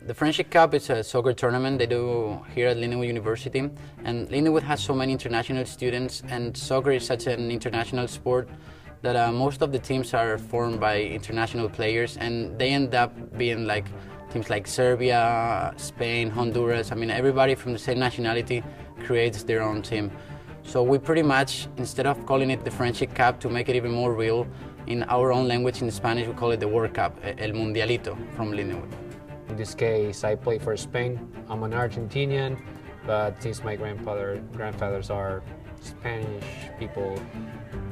The Friendship Cup is a soccer tournament they do here at Lindenwood University, and Lindenwood has so many international students, and soccer is such an international sport that most of the teams are formed by international players, and they end up being like teams like Serbia, Spain, Honduras. I mean, everybody from the same nationality creates their own team. So we pretty much, instead of calling it the Friendship Cup, to make it even more real, in our own language, in Spanish, we call it the World Cup, El Mundialito from Lindenwood. In this case, I play for Spain. I'm an Argentinian, but since my grandfathers are Spanish people,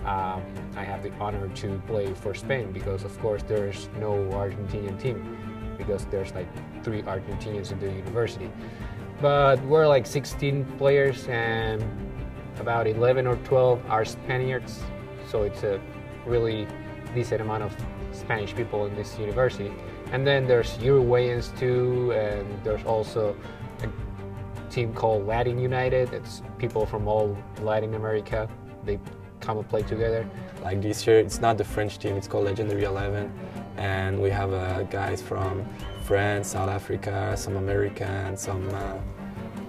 I have the honor to play for Spain because, of course, there's no Argentinian team because there's like 3 Argentinians in the university. But we're like 16 players and about 11 or 12 are Spaniards, so it's a really decent amount of Spanish people in this university. And then there's Uruguayans too, and there's also a team called Latin United. It's people from all Latin America. They come and play together. Like this year, it's not the French team, it's called Legendary 11. And we have guys from France, South Africa, some American, some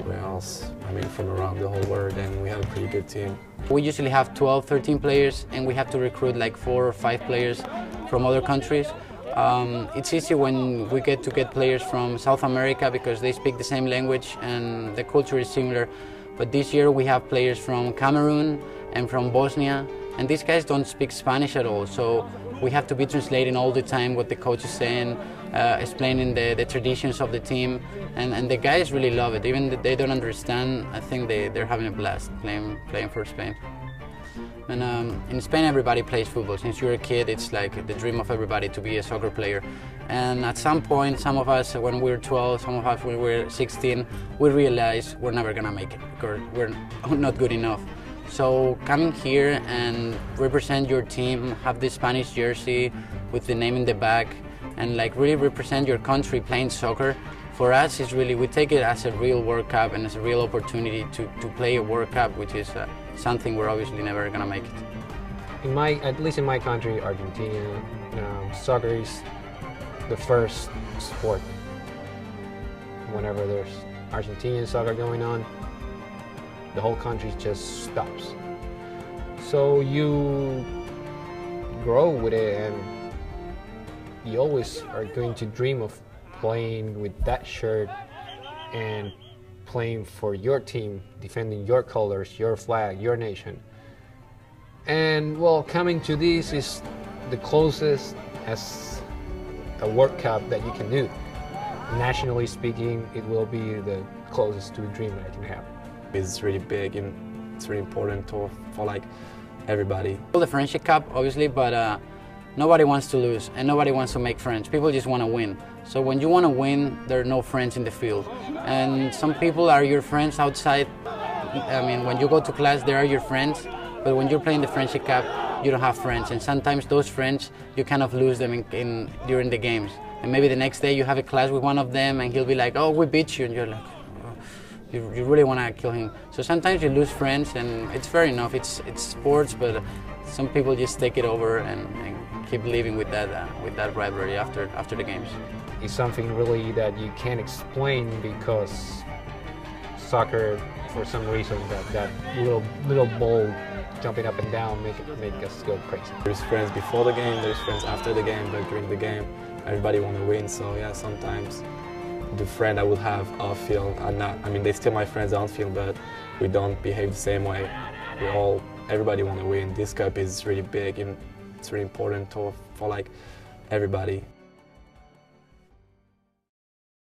where else? I mean, from around the whole world, and we have a pretty good team. We usually have 12, 13 players, and we have to recruit like 4 or 5 players from other countries. It's easy when we get players from South America because they speak the same language and the culture is similar. But this year we have players from Cameroon and from Bosnia, and these guys don't speak Spanish at all, so we have to be translating all the time what the coach is saying, explaining the traditions of the team, and the guys really love it. Even if they don't understand, I think they're having a blast playing for Spain. And in Spain, everybody plays football. Since you're a kid, it's like the dream of everybody to be a soccer player. And at some point, some of us, when we were 12, some of us when we were 16, we realized we're never gonna make it because we're not good enough. So coming here and represent your team, have the Spanish jersey with the name in the back, and like really represent your country playing soccer, for us is really, we take it as a real World Cup and as a real opportunity to play a World Cup, which is something we're obviously never gonna make it. At least in my country, Argentina, soccer is the first sport. Whenever there's Argentinian soccer going on, the whole country just stops. So you grow with it, and you always are going to dream of playing with that shirt and playing for your team, defending your colors, your flag, your nation. And well, coming to this is the closest as a World Cup that you can do. Nationally speaking, it will be the closest to a dream that I can have. It's really big and it's really important for like everybody. The Friendship Cup, obviously, but nobody wants to lose and nobody wants to make friends. People just want to win. So when you want to win, there are no friends in the field. And some people are your friends outside. I mean, when you go to class, they are your friends. But when you're playing the Friendship Cup, you don't have friends. And sometimes those friends, you kind of lose them during the games. And maybe the next day you have a class with one of them and he'll be like, oh, we beat you. And you're like, you really want to kill him. So sometimes you lose friends, and it's fair enough. It's sports, but some people just take it over and keep living with that rivalry after the games. It's something really that you can't explain because soccer, for some reason, that little ball jumping up and down make us go crazy. There's friends before the game, there's friends after the game, but during the game, everybody want to win. So yeah, sometimes the friend I will have off field are not. I mean, they're still my friends on field, but we don't behave the same way. Everybody want to win. This cup is really big and it's really important for like everybody.